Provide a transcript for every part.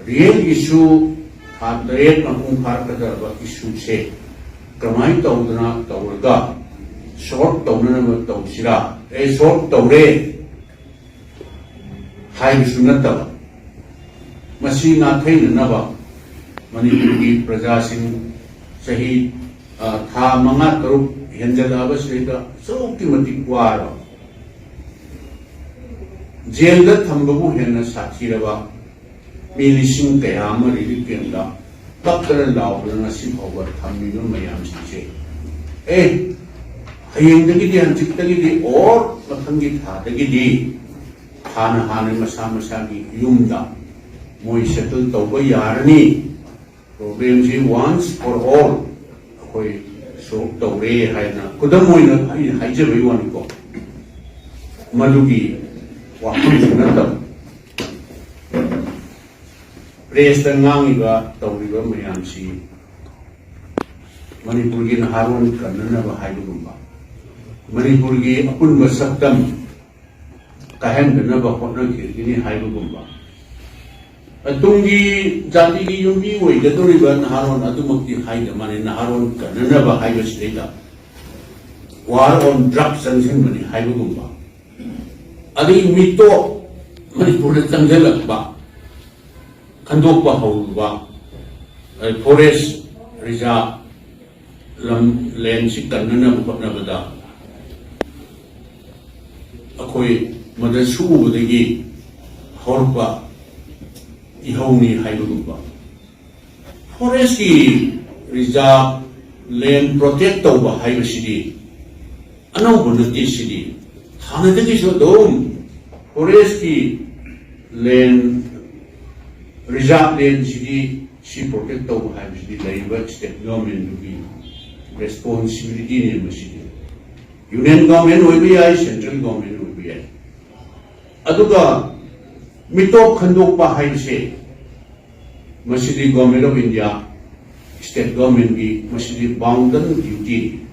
real issue direct mapung harkadaba issue se kamai tawdana tawraga short tawna tawsira short tawre hai sunataba masi na thainaba manipuri praja sing sahi tha manga taruk henjalaba sida sokti matik wara jail da thambabu henna sathiraba milising kaya marili kenda takdara laudana si bhawa thammidu mayam siche hayengdagi di hanchikdagi di or mathangi thadagi di hana masa-masagi yumda moi settle tawba yarani problem si once for all koi so tawre haina kudam moina haijabai wani ko madugi waham sunata Presta ngangiba tawriba mayam si Manipurgi naharon kanana ba haidugumba Manipurgi apunba saktam kahendana ba hotna kirgini haidugumba Atungi jati ki yumbi wai gatoriba naharon adumakti haida mani naharon kanana ba haiba silita War on drugs and mani haidugumba Adi mito Manipurgi tanggalak ba Kandokpa hauba forest reserve land si kanana bukatnabada akoi madasubudagi horpa ihawni haibagumba forest ki reserve land protect tawba haibasidi anawba nati sidi hanadagi so dom forest ki land reserve land city she protect over have city labor state government to be responsibility in the city union government will be central government will be aduga mito khandok pa hai se masjid government of India state government bi masjid boundary duty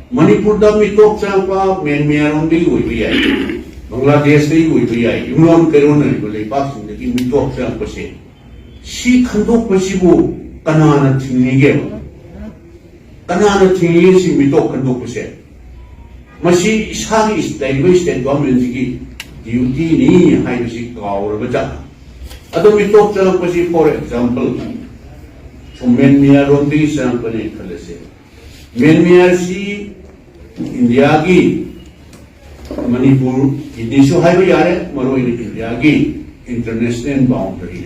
manipur da mito changpa Myanmar on bi will be Bangladesh they will be a Yunnan Corona will be passing the Kimi talk Sampase. She can do possible Kanana Tinigel. Kanana Tinigi Mito can do Pose. Mashi Ishani is the wasted government duty ni Haisi or Baja. Other we talk Sampase, for example, from Menmia on the Sampane Kalase. Menmia see Indiagi. Manipur Indonesia highway are Maro in India international boundary.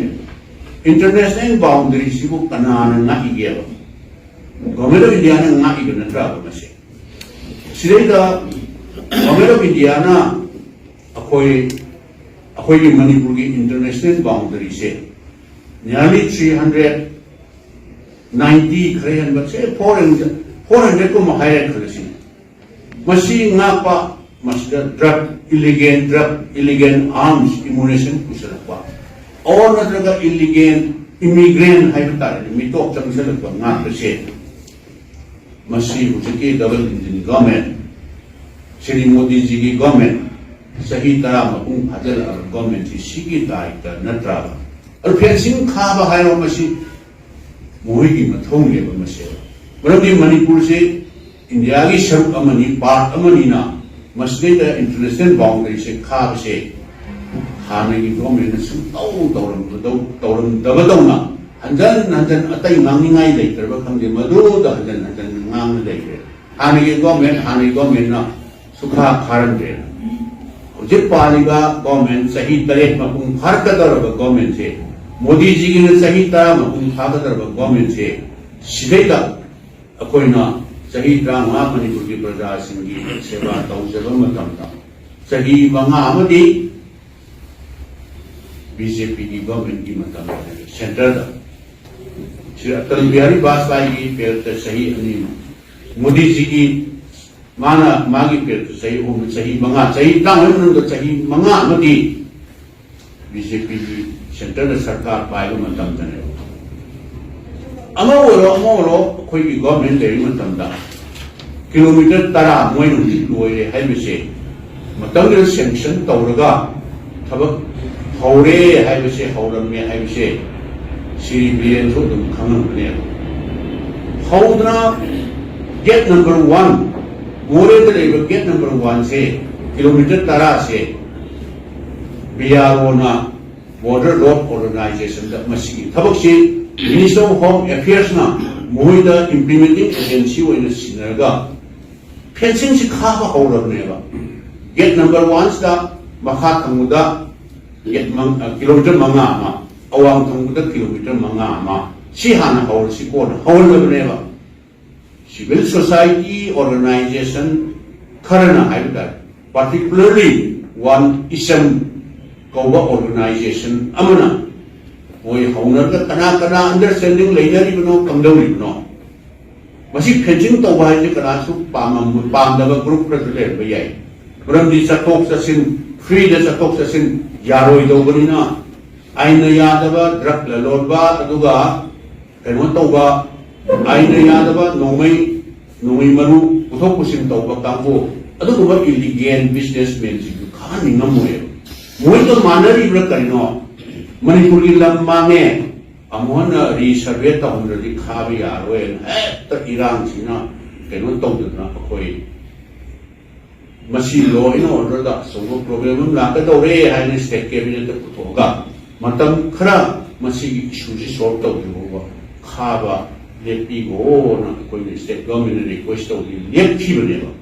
International boundary Sibu Kanana Naki Government of Indiana Naki Ganatra Mase. Sida Government of Indiana Akoi Manipur international boundary say nearly 390 Korean but say 400 kuma higher Kalasi. Masi Napa Master drug illegal arms immunization kusalakwa or natraga illegal immigrant haibata mitok changsalakwa nga kasi masi hujiki double engine government Shri Modi ji ki government sahi tara mapung phajal ar government ji sigi daita natraga ar fencing khaba hairo masi moi ki mathong leba masi marami Manipur se India ki saruk amani part amani na Masjid international boundary se khab se hanagi government su tawram dabadawna hanjan atai ngangingai leitarba khamde madu da hanjan ngang leire hanagi government na sukha kharande hojik paliga government sahi tare mapung harkadarba government se Modi ji ki sahi tara mapung harkadarba government se sidaida akoina Sahi Rama Manipur ki praja singi seva tawjaba matamda sahi manga amadi BJP ki government ki matamda center da Shri Atal Bihari Vajpayee ki perta sahi ani Modi ji ki magi perta sahi sahi manga sahi tawon no sahi manga amadi BJP ki center da sarkar paiga matamda ne Amoro koi ki government le matamda kilometer tara moi nu loire haibese matam de sanction tawraga thabak haure haibese haurame haibese CBN through them Kangan Player. How get number 1, more than able get number 1 say, kilometer Tara say, BRO Border Road Organization that Masi. Tabakshi, Minister of Home Affairs na, Muida implementing agency in the Sinaga. Fencing si Kaba hold of never. Get number 1 star, Mahatamuda, get kilometer Mangama, Awang Tamuda kilometer Mangama. She Hana hold, she called hold of never. Civil society organization, Karana Habitat, particularly one Isam Koba organization, Amana. We Honor Kana understanding later, even know, come down, you know. Masi fencing to why the Kanasu Pam group president, Bayay. From this Atoxasin, free the Atoxasin, Yaro Dogonina, Aina Yadava, Drakla Lodba, Aduga, Kanotoba, Aina Yadava, Nomi Maru, Utokusin Toba Kambo, Aduba illegal businessmen, you can't remember. Muito manner you recognize. Manipuri Lamane, Amona resurvey on the Caviar, when after Iran, China, cannot talk to Napakoi. Machine law in order that so no problem, Lakadore, and state cabinet of Putoga. Matam Kra, Masi issues sort of Kava, let me go on a state government request of the left people.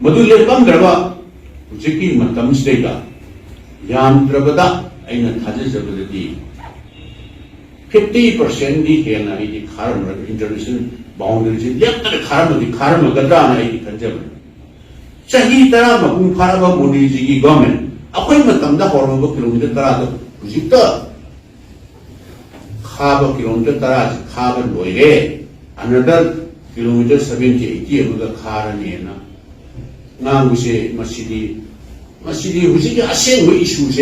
Madule Bangrava, Ziki Matam Stega. Yam Drabada, aina thajajabadadi 50% di hena idi kharma international boundaries lepta kharma di kharma gadana idi kanjab chahi tara mapung kharaba modi ji gi government akhoi matamda horba kilometer tara do hujikta khaba kilometer tara khaba loire another kilometer 70 80 amuga kharani na nganguse masidi Masidi Husiki Asen issues,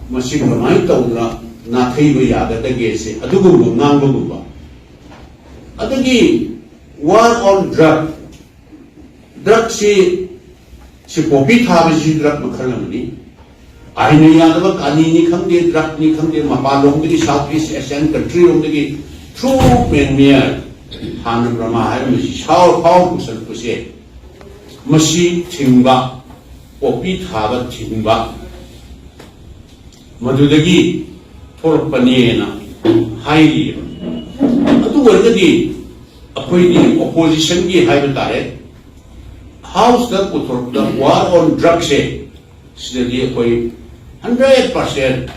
Masik Maitona, Nakaiba Yaga, the Gese, Adugu, Nanguba. Adagi, war on drug. Drug say, Sipopit Havishi drug Makalamani. I know Yadava, Kanini come the drug, Nikam de Mapalong, the Southeast Asian country of the true men mere. Han Brahma, Mrs. How powerful to say. Masi Timba. Popi Hava Timba Madudagi Torpanena highly. Adu appointing opposition gi Haibatae House the Putor the war on drugs say Sidi 100%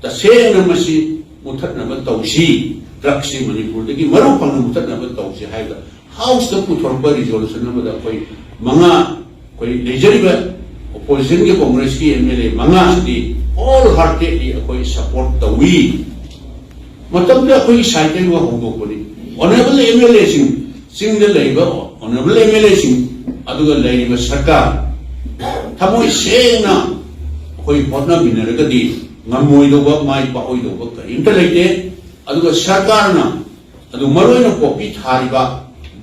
the same Namasi Mutat number Tausi drugs in Manipur the Marupang Mutat number Tausi Haida House the Putor resolution number the Manga Nigeria opposition के कांग्रेस की MLA मंगासदी wholeheartedly अकोई support the we मतलब तो अकोई cycle वो होगो Koli honorable MLA Singh ने लेबा honorable एमएलए सिंह अदुगा लेबा सरकार थमोई सेना अकोई पटना बिनर गदी ngमोई दो बक माई पाओई दो बक इंटर लेते अदुगा सरकार ना अदु मरोई ना कॉपी थारीबा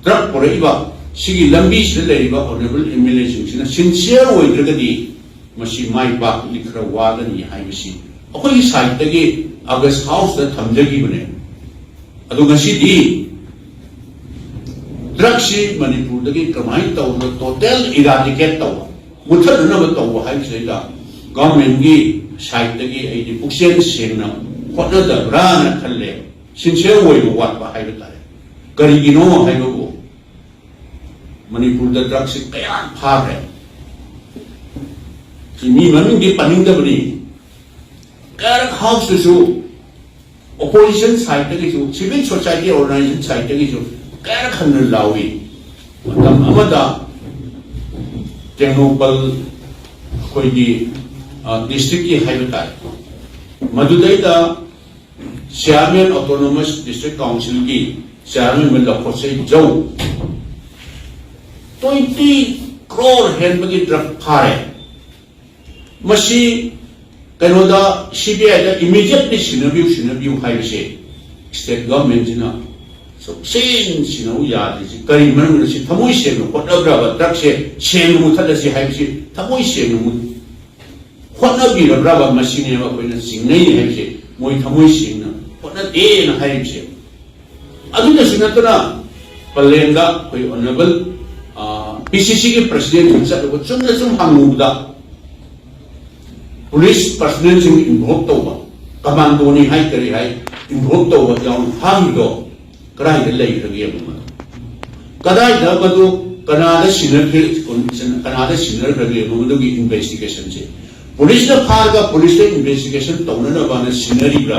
ड्रग परेबा Sigi Lambi Silla, honorable emulation, sincere Oidragadi, Mashi Mai Bak Likra Wadan Yahaisi. Okoi side the August House that Tamjagi Bune. Adugasi Drakshi Manipur the Kamai Tower, Total Eradicate Tower. Mutter number Tower High Sega. Government Gi, Side the Gay, Puxian Sina, what the Brana Kale, sincere way of what behind the time. Garigino Haigo. Manipur the drugs is kaya pare. Kimi mami di paning da bani. Kaya house to show opposition side to show civil society organization side to show kaya khanal lawi. Matam amada Tenopal koi di district ki habitat. Madudai da Xiamen Autonomous District Council ki Xiamen में लखों से जाऊं 20 crore hen bagi drug phare masi kanoda CBI da immediately sinabiu hai se state government jina so sen sinau ya ji kari man si thamoi se no potna drug se sen mu thada si hai se thamoi se no potna bi ra masi ne ba ko na singnei hai se moi thamoi sing na potna ꯅꯠꯇꯦꯅ ꯍꯥꯏꯔꯤꯕꯁꯦ ꯑꯗꯨꯅꯁꯨ ꯅꯠꯇꯅ ꯄꯂꯦꯟꯗ ꯑꯩꯈꯣꯏ honourable PCCꯒꯤ president ꯆꯠꯂꯒ ꯆꯨꯝꯅ ꯁꯨꯝ ꯍꯪꯉꯨꯕꯗ police ꯄꯔꯁꯅꯦꯜꯁꯤꯡ ꯏꯟꯚꯣꯜቭ ꯇꯧꯕ ꯀꯃꯥꯟꯗꯣꯅꯤ ꯍꯥꯏ ꯀꯔꯤ ꯍꯥꯏ ꯏꯟꯚꯣꯜꯚ ꯇꯧꯕ ꯌꯥꯎꯅ ꯍꯥꯡꯉꯤꯗꯣ ꯀꯗꯥꯏꯗ ꯂꯩꯈ꯭ꯔꯒꯦ ꯃꯗꯨ ꯀꯗꯥꯏꯗ ꯃꯗꯨ ꯀꯅꯥꯗ ꯁꯤꯟꯅꯈ꯭ꯔꯒꯦ ꯃꯗꯨꯒꯤ ꯏꯟꯚꯦꯁꯇꯤꯒꯦꯁꯟꯁꯦ ꯄꯨꯂꯤꯁꯅ ꯐꯥꯔꯒ ꯄꯨꯂꯤꯁꯇ ꯏꯟꯚꯦꯁꯇꯤꯒꯦꯁꯟ ꯇꯧꯅꯅꯕꯅ ꯁꯤꯟꯅꯔꯤꯕ꯭ꯔꯥ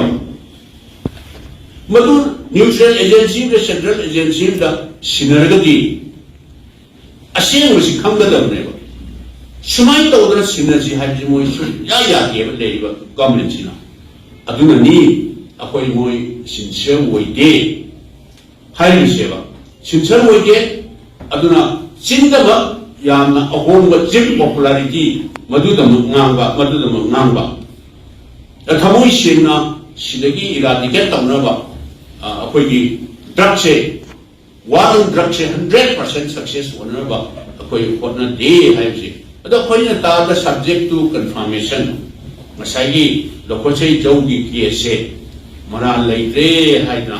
ꯃꯗꯨ ꯅ꯭ꯌꯨꯇ꯭ꯔꯦꯜ ꯑꯦꯖꯦꯟꯁꯤ ꯑꯃꯗ ꯁꯦꯟꯇ꯭ꯔꯦꯜ ꯑꯦꯖꯦꯟꯁꯤ ꯑꯃꯗ ꯁꯤꯟꯅꯔꯒꯗꯤ ꯑꯁꯦꯡꯕꯁꯤ ꯈꯪꯒꯗꯕꯅꯦꯕ ꯁꯨꯃꯥꯏꯅ ꯇꯧꯗꯅ ꯁꯤꯟꯅꯁꯤ ꯍꯥꯏꯕꯁꯤ ꯃꯣꯏ ꯁꯨꯡꯌꯥ ꯌꯥꯗꯦꯕ ꯂꯩꯔꯤꯕ ꯒꯚꯔꯟꯃꯦꯟꯠꯁꯤꯅ ꯑꯗꯨꯅꯅꯤ ꯑꯩꯈꯣꯏ ꯃꯣꯏ ꯁꯤꯟꯁꯤꯌꯔ ꯑꯣꯏꯗꯦ ꯍꯥꯏꯔꯤꯁꯦꯕ ꯁꯤꯟꯁꯤꯌꯔ ꯑꯣꯏꯗꯦ ꯑꯗꯨꯅ ꯆꯤꯟꯗꯕ ꯌꯥꯝꯅ ꯑꯍꯣꯡꯕ ꯆꯤꯞ ꯄꯣꯄꯨꯂꯥꯔꯤꯇꯤ ꯃꯗꯨꯗꯃꯛ ꯉꯥꯡꯕ ꯊꯃꯣꯏ ꯁꯦꯡꯅ ꯁꯤꯗꯒꯤ ꯏꯔꯥꯗꯤꯀꯦꯠ ꯇꯧꯅꯕ ꯑꯩꯈꯣꯏꯒꯤ ꯗ꯭ꯔꯒꯁꯦ ꯋꯥꯔ ꯗ꯭ꯔꯒꯁꯦ 100% ꯁꯛꯁꯦꯁ ꯑꯣꯏꯅꯕ ꯑꯩꯈꯣꯏ ꯍꯣꯠꯅꯗꯦ ꯍꯥꯏꯕꯁꯦ ꯑꯗꯣ ꯑꯩꯈꯣꯏꯅ ꯇꯥꯕꯗ ꯁꯕꯖꯦꯛ ꯇꯨ ꯀꯟꯐꯥꯔꯃꯦꯁꯟ ꯉꯁꯥꯏꯒꯤ ꯂꯧꯈꯣꯠꯆꯩ ꯖꯧꯒꯤ ꯀꯦꯁꯁꯦ ꯃꯔꯥꯜ ꯂꯩꯇ꯭ꯔꯦ ꯍꯥꯏꯗꯅ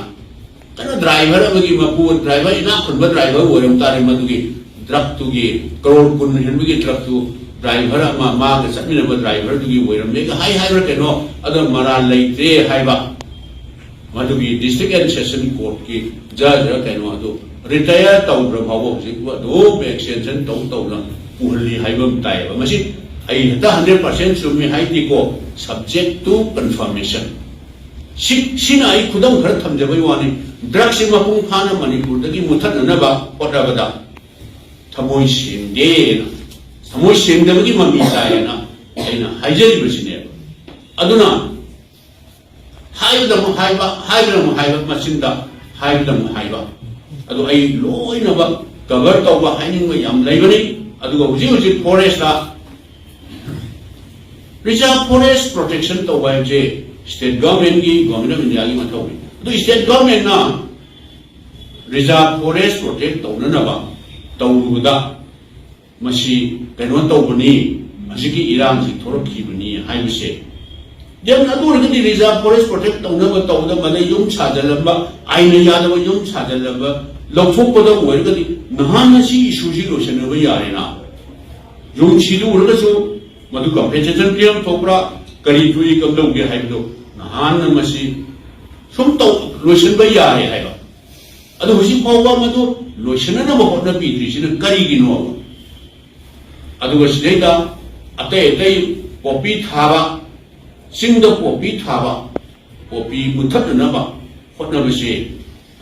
ꯀꯩꯅꯣ ꯗ꯭ꯔꯥꯏꯚꯔ ꯑꯃꯒꯤ ꯃꯄꯨ ꯗ꯭ꯔꯥꯏꯚꯔ ꯏꯅꯥꯛ ꯈꯨꯟꯕ ꯗ꯭ꯔꯥꯏꯚꯔ ꯑꯣꯏꯔꯝ ꯇꯥꯔꯦ ꯃꯗꯨꯒꯤ ꯗ꯭ꯔꯒꯇꯨꯒꯤ ꯀꯔꯣꯔ 10 ꯍꯦꯟꯕꯒꯤ ꯗ꯭ꯔꯒꯇꯨ ꯗ꯭ꯔꯥꯏꯚꯔ ꯑꯃ ꯃꯥꯒ ꯆꯠꯃꯤꯟꯅꯕ ꯗ꯭ꯔꯥꯏꯚꯔꯗꯨꯒꯤ ꯑꯣꯏꯔꯝꯃꯦꯒ ꯍꯥꯏꯕ꯭ꯔꯥ ꯀꯩꯅꯣ ꯑꯗꯣ ꯃꯔꯥꯜ ꯂꯩꯇ꯭ꯔꯦ ꯍꯥꯏꯕ ꯃꯗꯨꯒꯤ ꯗꯤꯁꯇ꯭ꯔꯤꯛ ꯑꯦꯟड ꯁꯦꯁꯟ ꯀꯣꯔꯠꯀꯤ ꯖꯖ ꯀꯩꯅꯣ ꯑꯗꯨ ꯔꯤꯇꯥꯌꯔ ꯇꯧꯗ꯭ꯔ ꯐꯥꯎꯕ ꯍꯧꯖꯤꯛꯄꯨ ꯑꯗꯨꯝ ꯑꯦꯛꯁꯇꯦꯟꯁꯟ ꯇꯧꯅ ꯄꯨꯍꯜꯂꯤ ꯍꯥꯏꯕ ꯑꯃ ꯇꯥꯏꯌꯦꯕ ꯃꯁꯤ ꯑꯩ ꯍꯦꯛꯇ 100% ꯆꯨꯝꯃꯤ ꯍꯥꯏꯗꯤꯀꯣ ꯁꯕꯖꯦꯛ ꯇꯨ ꯀꯟꯐꯔꯃꯦꯁꯟ ꯁꯤꯅ ꯑꯩ ꯈꯨꯗꯝ ꯈꯔ ꯊꯝꯖꯕꯩ ꯋꯥꯅꯤ ꯗ꯭ꯔꯒꯁꯤ ꯃꯄꯨꯡ ꯐꯥꯅ ꯃꯅꯤꯄꯨꯔꯗꯒꯤ ꯃꯨꯊꯠꯅꯅꯕ ꯍꯣꯠꯅꯕꯗ ꯊꯃꯣꯏ ꯁꯦꯡꯗꯦꯅ ꯊꯃꯣꯏ ꯁꯦꯡꯗꯕꯒꯤ ꯃꯃꯤ ꯇꯥꯏꯌꯦꯅ ꯑꯩꯅ ꯍꯥꯏꯖꯔꯤꯕꯁꯤꯅꯦꯕ ꯑꯗꯨꯅ ꯍꯥꯏꯕꯗꯃꯨꯛ ꯍꯥꯏꯕ ꯃꯆꯤꯟꯗ ꯍꯥꯏꯕꯗꯃꯨꯛ ꯍꯥꯏꯕ ꯑꯗꯨ ꯑꯩ ꯂꯣꯏꯅꯃꯛ ꯀꯚꯔ ꯇꯧꯕ ꯍꯥꯏꯅꯤꯡꯕ ꯌꯥꯝ ꯂꯩꯕꯅꯤ ꯑꯗꯨꯒ ꯍꯧꯖꯤꯛ ꯐꯣꯔꯦꯁꯇ ꯔꯤꯖꯥꯔꯚ ꯐꯣꯔꯦꯁ ꯄ꯭ꯔꯣꯇꯦꯛꯁꯟ ꯇꯧꯕ ꯍꯥꯏꯕꯁꯦ ꯁ꯭ꯇꯦꯠ ꯒꯚꯔꯟꯃꯦꯟꯠꯀꯤ ꯒꯚꯔꯟꯃꯦꯟꯠ ꯑꯣꯐ ꯏꯟꯗꯤꯌꯥꯒꯤ ꯃꯊꯧꯅꯤ ꯑꯗꯨ ꯁ꯭ꯇꯦꯠ ꯒꯚꯔꯟꯃꯦꯟꯠꯅ ꯔꯤꯖꯥꯔꯚ ꯐꯣꯔꯦꯁ ꯄ꯭ꯔꯣꯇꯦꯛ ꯇꯧꯅꯅꯕ ꯇꯧꯔꯨꯕꯗ ꯃꯁꯤ ꯀꯩꯅꯣ ꯇꯧꯕꯅꯤ ꯍꯧꯖꯤꯛꯀꯤ ꯏꯔꯥꯡꯁꯤ ꯊꯣꯔꯛꯈꯤꯕꯅꯤ ꯍꯥꯏꯕꯁꯦ ꯌꯥꯝꯅ ꯑꯗꯨ ꯑꯣꯏꯔꯒꯗꯤ ꯔꯤꯖꯥꯔꯚ ꯐꯣꯔꯦꯁ ꯄ꯭ꯔꯣꯇꯦꯛ ꯇꯧꯕꯗ ꯃꯗ ꯌꯨꯝ ꯁꯥꯖꯤꯜꯂꯝꯕ ꯑꯥꯏꯟꯅ ꯌꯥꯗꯕ ꯌꯨꯝ ꯁꯥꯖꯤꯜꯂꯝꯕ ꯂꯧꯊꯣꯛꯄꯗ ꯑꯣꯏꯔꯒꯗꯤ ꯅꯍꯥꯟꯅ ꯁꯤ ꯏꯁꯨꯁꯤ ꯂꯣꯏꯁꯤꯟꯅꯕ ꯌꯥꯔꯦꯅ ꯌꯨꯝ ꯁꯤꯗꯨꯔꯒꯁꯨ ꯃꯗꯨ ꯀꯝꯄꯦꯟꯁꯦꯁꯟ ꯄꯤꯔꯝ ꯊꯣꯛꯄ꯭ꯔꯥ ꯀꯔꯤ ꯊꯣꯛꯏ ꯀꯝꯗꯧꯒꯦ ꯍꯥꯏꯕꯗꯣ ꯅꯍꯥꯟꯅ ꯃꯁꯤ ꯁꯨꯝ ꯂꯣꯏꯁꯤꯟꯕ ꯌꯥꯔꯦ ꯍꯥꯏꯕ ꯑꯗꯨ ꯍꯧꯖꯤꯛ ꯐꯥꯎꯕ ꯃꯗꯨ ꯂꯣꯏꯁꯤꯟꯅꯅꯕ ꯍꯣꯠꯅꯕꯤꯗ꯭ꯔꯤꯁꯤꯅ ꯀꯔꯤꯒꯤꯅꯣ ꯑꯗꯨꯒ ꯁꯤꯗꯩꯗ ꯑꯇꯩ ꯄꯣꯄꯤ ꯊꯥꯕ ꯆꯤꯡꯗ ꯄꯣꯄꯤ ꯊꯥꯕ ꯄꯣꯄꯤ ꯃꯨꯊꯠꯅꯅꯕ ꯍꯣꯠꯅꯕꯁꯦ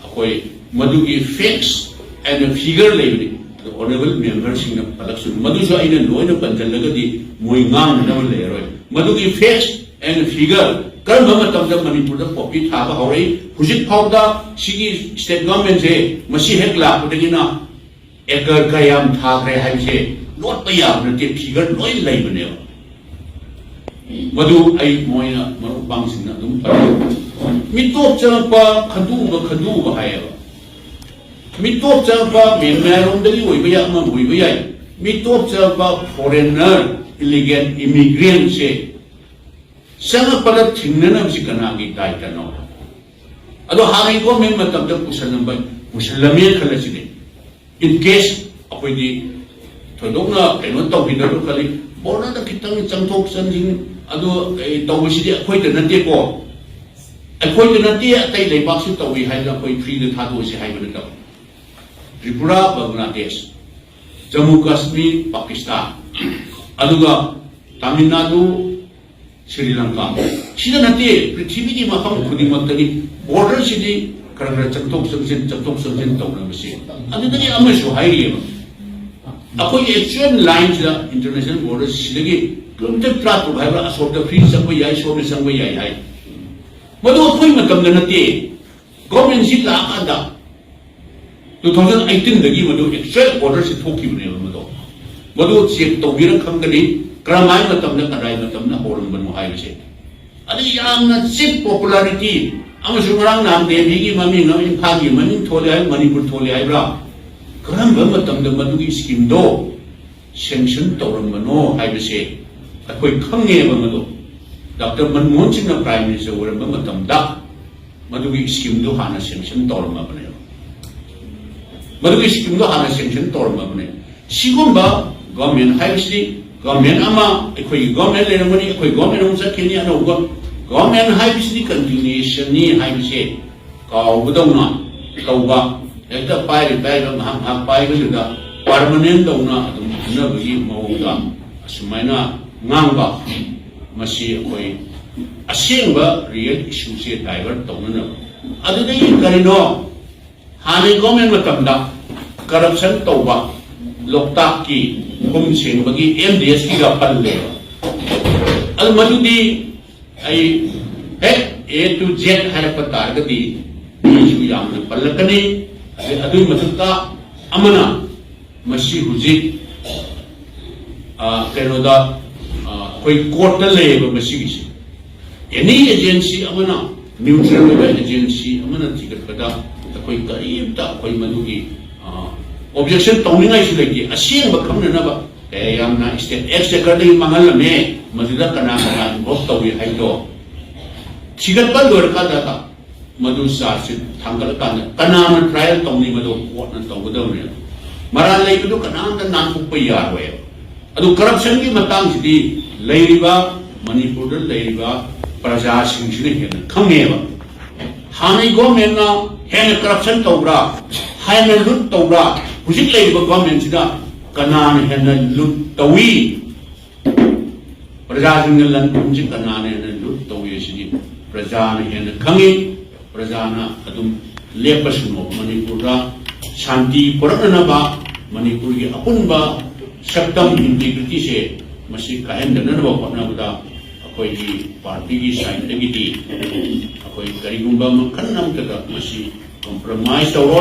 ꯑꯩꯈꯣꯏ ꯃꯗꯨꯒꯤ ꯐꯦꯛꯁ ꯑꯦꯟ ꯐꯤꯒꯔ ꯂꯩꯕꯅꯤ ꯑꯗꯣ ꯑꯣꯅꯔꯦꯕꯜ ꯃꯦꯝꯕꯔꯁꯤꯡꯅ ꯄꯜꯂꯛꯁꯅꯨ ꯃꯗꯨꯁꯨ ꯑꯩꯅ ꯂꯣꯏꯅ ꯄꯟꯁꯤꯜꯂꯒꯗꯤ ꯃꯣꯏ ꯉꯥꯡꯅꯅꯕ ꯂꯩꯔꯔꯣꯏ ꯃꯗꯨꯒꯤ ꯐꯦꯛꯁ ꯑꯦꯟ ꯐꯤꯒꯔ ꯀꯔꯝꯕ ꯃꯇꯝꯗ ꯃꯅꯤꯄꯨꯔꯗ ꯄꯣꯄꯤ ꯊꯥꯕ ꯍꯧꯔꯛꯏ ꯍꯧꯖꯤꯛ ꯐꯥꯎꯗ ꯁꯤꯒꯤ ꯁ꯭ꯇꯦꯠ ꯒꯚꯔꯟꯃꯦꯟꯠꯁꯦ ꯃꯁꯤ ꯍꯦꯛ ꯂꯥꯛꯄꯗꯒꯤꯅ ꯑꯦꯀꯔ ꯀꯌꯥꯝ ꯊꯥꯈ꯭ꯔꯦ ꯍꯥꯏꯕꯁꯦ ꯂꯣꯠꯄ ꯌꯥꯕ ꯅꯠꯇꯦ ꯐꯤꯒꯔ ꯂꯣꯏ ꯂꯩꯕꯅꯦꯕ ꯃꯗꯨ ꯑꯩ ꯃꯣꯏꯅ ꯃꯔꯨꯞꯄꯥꯡꯁꯤꯡꯅ ꯑꯗꯨꯝ ꯃꯤꯇꯣꯞ ꯆꯪꯉꯛꯄ ꯈꯟꯗꯨꯕ ꯍꯥꯏꯌꯦꯕ ꯃꯤꯇꯣꯞ ꯆꯪꯉꯛꯄ ꯃꯌꯥꯏꯔꯣꯝꯗꯒꯤ ꯑꯣꯏꯕ ꯌꯥꯏ ꯃꯤꯇꯣꯞ ꯆꯪꯉꯛꯄ ꯐꯣꯔꯦꯟꯅꯔ ꯏꯂꯤꯒꯦꯟ ꯏꯃꯤꯒ꯭ꯔꯦꯟꯠꯁꯦ ꯆꯪꯉꯛꯄꯗ ꯊꯤꯡꯅꯅꯕꯁꯤ ꯀꯅꯥꯒꯤ ꯗꯥꯏꯇꯅꯣ ꯑꯗꯣ ꯍꯥꯟꯅꯒꯤ ꯒꯣꯔꯃꯦꯟꯠ ꯃꯇꯝꯗ ꯄꯨꯁꯜꯂꯝꯃꯦ ꯈꯜꯂꯁꯤꯅꯦ ꯏꯟ ꯀꯦꯁ ꯑꯩꯈꯣꯏꯗꯤ ꯊꯣꯏꯗꯣꯛꯅ ꯀꯩꯅꯣ ꯇꯧꯈꯤꯗꯕ ꯈꯜꯂꯤ ꯕꯣꯔꯗꯔꯗ ꯈꯤꯇꯪ ꯆꯪꯊꯣꯛ ꯆꯪꯁꯤꯟ ꯑꯗꯨ ꯇꯧꯕꯁꯤꯗꯤ ꯑꯩꯈꯣꯏꯗ ꯅꯠꯇꯦꯀꯣ ꯑꯩꯈꯣꯏꯗ ꯅꯠꯇꯦ ꯑꯇꯩ ꯂꯩꯕꯥꯛꯁꯨ ꯇꯧꯏ ꯍꯥꯏꯅ ꯑꯩꯈꯣꯏ ꯐ꯭ꯔꯤꯗ ꯊꯥꯗꯣꯛꯑꯁꯤ ꯍꯥꯏꯕ ꯅꯠꯇꯕ ꯇ꯭ꯔꯤꯄꯨꯔꯥ ꯕꯪꯒ꯭ꯂꯥꯗꯦꯁ ꯖꯝꯃꯨ ꯀꯥꯁꯃꯤꯔ ꯄꯥꯀꯤꯁꯇꯥꯟ ꯑꯗꯨꯒ ꯇꯥꯃꯤꯜ ꯅꯥꯗꯨ ꯁ꯭ꯔꯤ ꯂꯪꯀꯥ ꯁꯤꯗ ꯅꯠꯇꯦ ꯄ꯭ꯔꯤꯊꯤꯕꯤꯒꯤ ꯃꯐꯝ ꯈꯨꯗꯤꯡꯃꯛꯇꯒꯤ ꯕꯣꯔꯗꯔꯁꯤꯗꯤ ꯈꯔ ꯆꯪꯊꯣꯛ ꯆꯪꯁꯤꯟ ꯇꯧꯅꯕꯁꯤ ꯑꯗꯨꯗꯒꯤ ꯑꯃꯁꯨ ꯍꯥꯏꯔꯤꯑꯕ ꯑꯩꯈꯣꯏꯒꯤ ꯑꯦꯛꯆꯨꯑꯦꯜ ꯂꯥꯏꯟꯁꯤꯗ ꯏꯟꯇꯔꯅꯦꯁꯅꯦꯜ ꯕꯣꯔꯗꯔ ꯁꯤꯗꯒꯤ ꯀꯤꯂꯣꯃꯤꯇꯔ 13 ꯍꯥꯏꯕ ꯑꯁꯣꯝꯗ ꯐ꯭ꯔꯤ ꯆꯪꯕ ꯌꯥꯏ ꯁꯣꯝꯗ ꯆꯪꯕ ꯌꯥꯏ ꯍꯥꯏ ꯃꯗꯨ ꯑꯩꯈꯣꯏ ꯃꯇꯝꯗ ꯅꯠꯇꯦ ꯒꯣꯔꯃꯦꯟꯠꯁꯤ ꯂꯥꯛꯑꯀꯥꯟꯗ 2018ꯗꯒꯤ ꯃꯗꯨ ꯑꯦꯛꯆꯨꯑꯦꯜ ꯕꯣꯔꯗꯔꯁꯤ ꯊꯣꯛꯈꯤꯕꯅꯦꯕ ꯃꯗꯨ ꯆꯦꯛ ꯇꯧꯕꯤꯔ ꯈꯪꯒꯅꯤ ꯀꯔꯝꯍꯥꯏ ꯃꯇꯝꯗ ꯀꯗꯥꯏ ꯃꯇꯝꯗ ꯍꯧꯔꯝꯕꯅꯣ ꯍꯥꯏꯕꯁꯦ ꯑꯗꯨ ꯌꯥꯝꯅ ꯆꯤꯞ ꯄꯣꯄꯨꯂꯥꯔꯤꯇꯤ ꯑꯃꯁꯨꯡ ꯉꯔꯥꯡ ꯅꯍꯥꯟ ꯗꯦꯜꯂꯤꯒꯤ ꯃꯃꯤꯡ ꯏꯝꯐꯥꯜꯒꯤ ꯃꯃꯤꯡ ꯊꯣꯜꯂꯦ ꯍꯥꯏ ꯃꯅꯤꯄꯨꯔ ꯊꯣꯜꯂꯦ ꯍꯥꯏꯕ꯭ꯔꯥ ꯀꯔꯝꯕ ꯃꯇꯝꯗ ꯃꯗꯨꯒꯤ ꯁ꯭ꯀꯤꯝꯗꯣ ꯁꯦꯡꯁꯟ ꯇꯧꯔꯝꯕꯅꯣ ꯍꯥꯏꯕꯁꯦ ꯑꯩꯈꯣꯏ ꯈꯪꯉꯦꯕ ꯃꯗꯨ ꯗꯥꯛꯇꯔ ꯃꯟꯃꯣꯍꯟ ꯁꯤꯡꯅ ꯄ꯭ꯔꯥꯏꯝ ꯃꯤꯅꯤꯁꯇꯔ ꯑꯣꯏꯔꯝꯕ ꯃꯇꯝꯗ ꯃꯗꯨꯒꯤ ꯁ꯭ꯀꯤꯝꯗꯨ ꯍꯥꯟꯅ ꯁꯦꯡꯁꯟ ꯇꯧꯔꯝꯃꯕꯅꯦ ꯃꯗꯨꯒꯤ ꯁ꯭ꯀꯤꯝꯗꯨ ꯍꯥꯟꯅ ꯁꯦꯡꯁꯟ ꯇꯧꯔꯝꯃꯕꯅꯦ ꯁꯤꯒꯨꯝꯕ ꯒꯣꯔꯃꯦꯟ ꯍꯥꯏꯕꯁꯤ ꯒꯣꯔꯃꯦꯟ ꯑꯃ ꯑꯩꯈꯣꯏꯒꯤ ꯒꯣꯔꯃꯦꯟ ꯂꯩꯔꯝꯒꯅꯤ ꯑꯩꯈꯣꯏ ꯒꯣꯔꯃꯦꯟ ꯑꯃ ꯆꯠꯈꯤꯅꯤ ꯑꯅꯧꯕ ꯒꯣꯔꯃꯦꯟ ꯍꯥꯏꯕꯁꯤꯗꯤ ꯀꯟꯇꯤꯅ꯭ꯌꯨꯁꯟꯅꯤ ꯍꯥꯏꯕꯁꯦ ꯀꯥꯎꯕꯗꯧꯅ ꯇꯧꯕ ꯍꯦꯛꯇ ꯉꯥꯏꯍꯥꯛ ꯉꯥꯏꯍꯥꯛ ꯄꯥꯏꯕꯗꯨꯗ ꯄꯔꯃꯅꯦꯟ ꯇꯧꯅ ꯑꯗꯨꯝ ꯈꯟꯅꯕꯒꯤ ꯃꯑꯣꯡꯗ ꯑꯁꯨꯃꯥꯏꯅ ꯉꯥꯡꯕ ꯃꯁꯤ ꯑꯩꯈꯣꯏ ꯑꯁꯦꯡꯕ ꯔꯤꯌꯦꯜ ꯏꯁꯨꯁꯦ ꯗꯥꯏꯚꯔꯠ ꯇꯧꯅꯅꯕ ꯑꯗꯨꯗꯒꯤ ꯀꯔꯤꯅꯣ ꯍꯥꯟꯅꯒꯤ ꯒꯣꯔꯃꯦꯟ ꯃꯇꯝꯗ ꯀꯔꯞꯁꯟ ꯇꯧꯕ ꯂꯣꯛꯇꯥꯛꯀꯤ ꯈꯨꯝ ꯁꯦꯡꯕꯒꯤ MDSꯀꯤꯒ ꯄꯜꯂꯦꯕ ꯑꯗꯨ ꯃꯗꯨꯗꯤ ꯑꯩ ꯍꯦꯛ A to Z ꯍꯥꯏꯔꯛꯄ ꯇꯥꯔꯒꯗꯤ ꯃꯤꯁꯨ ꯌꯥꯝꯅ ꯄꯜꯂꯛꯀꯅꯤ ꯑꯗꯨꯒꯤ ꯃꯊꯛꯇ ꯑꯃꯅ ꯃꯁꯤ ꯍꯧꯖꯤꯛ ꯀꯩꯅꯣꯗ ꯑꯩꯈꯣꯏ ꯀꯣꯔꯠꯇ ꯂꯩꯌꯦꯕ ꯃꯁꯤꯒꯤꯁꯤ ꯑꯦꯅꯤ ꯑꯦꯖꯦꯟꯁꯤ ꯑꯃꯅ ꯅ꯭ꯌꯨꯇ꯭ꯔꯦꯜ ꯑꯣꯏꯕ ꯑꯦꯖꯦꯟꯁꯤ ꯑꯃꯅ ꯊꯤꯒꯠꯄꯗ ꯑꯩꯈꯣꯏ ꯀꯔꯤꯝꯇ ꯑꯩꯈꯣꯏ ꯃꯗꯨꯒꯤ ꯑꯣꯕꯖꯦꯛꯁꯟ ꯇꯧꯅꯤꯡꯉꯥꯏꯁꯨ ꯂꯩꯇꯦ ꯑꯁꯦꯡꯕ ꯈꯪꯅꯅꯕ ꯌꯥꯝꯅ ꯁ꯭ꯇꯦꯠ ꯑꯦꯛꯁꯆꯦꯀꯔꯗꯒꯤ ꯃꯥꯡꯍꯜꯂꯝꯃꯦ ꯃꯗꯨꯗ ꯀꯅꯥ ꯀꯅꯥ ꯏꯟꯚꯣꯜꯞ ꯇꯧꯏ ꯍꯥꯏꯕꯗꯣ ꯊꯤꯒꯠꯄ ꯂꯣꯏꯔꯀꯥꯟꯗ ꯃꯗꯨ ꯆꯥꯔꯖꯁꯤ ꯊꯥꯡꯒꯠꯂꯀꯥꯟꯗ ꯀꯅꯥꯅ ꯇ꯭ꯔꯥꯏꯌꯦꯜ ꯇꯧꯅꯤ ꯃꯗꯨ ꯀꯣꯔꯠꯅ ꯇꯧꯒꯗꯕꯅꯦꯕ ꯃꯔꯥꯜ ꯂꯩꯕꯗꯨ ꯀꯅꯥꯝꯇ ꯅꯥꯟꯊꯣꯛꯄ ꯌꯥꯔꯣꯏꯕ ꯑꯗꯨ ꯀꯔꯞꯁꯟꯒꯤ ꯃꯇꯥꯡꯁꯤꯗꯤ ꯂꯩꯔꯤꯕ ꯃꯅꯤꯄꯨꯔꯗ ꯂꯩꯔꯤꯕ ꯄ꯭ꯔꯖꯥꯁꯤꯡꯁꯤꯅ ꯍꯦꯟꯅ ꯈꯪꯉꯦꯕ ꯍꯥꯟꯅꯒꯤ ꯒꯣꯔꯃꯦꯟꯅ ꯍꯦꯟꯅ ꯀꯔꯞꯁꯟ ꯇꯧꯕ꯭ꯔꯥ ꯍꯦꯟꯅ ꯂꯨꯠ ꯇꯧꯕ꯭ꯔꯥ ꯍꯧꯖꯤꯛ ꯂꯩꯔꯤꯕ ꯒꯣꯔꯃꯦꯟꯁꯤꯗ ꯀꯅꯥꯅ ꯍꯦꯟꯅ ꯂꯨꯠ ꯇꯧꯏ ꯄ꯭ꯔꯖꯥꯁꯤꯡꯅ ꯂꯟ ꯊꯨꯝꯁꯤ ꯀꯅꯥꯅ ꯍꯦꯟꯅ ꯂꯨꯠ ꯇꯧꯏ ꯑꯁꯤꯗꯤ ꯄ꯭ꯔꯖꯥꯅ ꯍꯦꯟꯅ ꯈꯪꯉꯤ ꯄ꯭ꯔꯖꯥꯅ ꯑꯗꯨꯝ ꯂꯦꯞꯄꯁꯅꯨ ꯃꯅꯤꯄꯨꯔꯗ ꯁꯥꯟꯇꯤ ꯄꯨꯔꯛꯅꯅꯕ ꯃꯅꯤꯄꯨꯔꯒꯤ ꯑꯄꯨꯟꯕ ꯁꯛꯇꯝ ꯏꯟꯇꯤꯒ꯭ꯔꯤꯇꯤꯁꯦ ꯃꯁꯤ ꯀꯥꯏꯍꯟꯗꯅꯕ ꯍꯣꯠꯅꯕꯗ ꯑꯩꯈꯣꯏꯒꯤ ꯄꯥꯔꯇꯤꯒꯤ ꯁꯥꯏꯠꯇꯒꯤꯗꯤ ꯑꯩꯈꯣꯏ ꯀꯔꯤꯒꯨꯝꯕ ꯃꯈꯜ ꯑꯃꯠꯇꯗ ꯃꯁꯤ ꯀꯝꯄ꯭ꯔꯣꯃꯥꯏꯖ ꯇꯧꯔꯣꯏ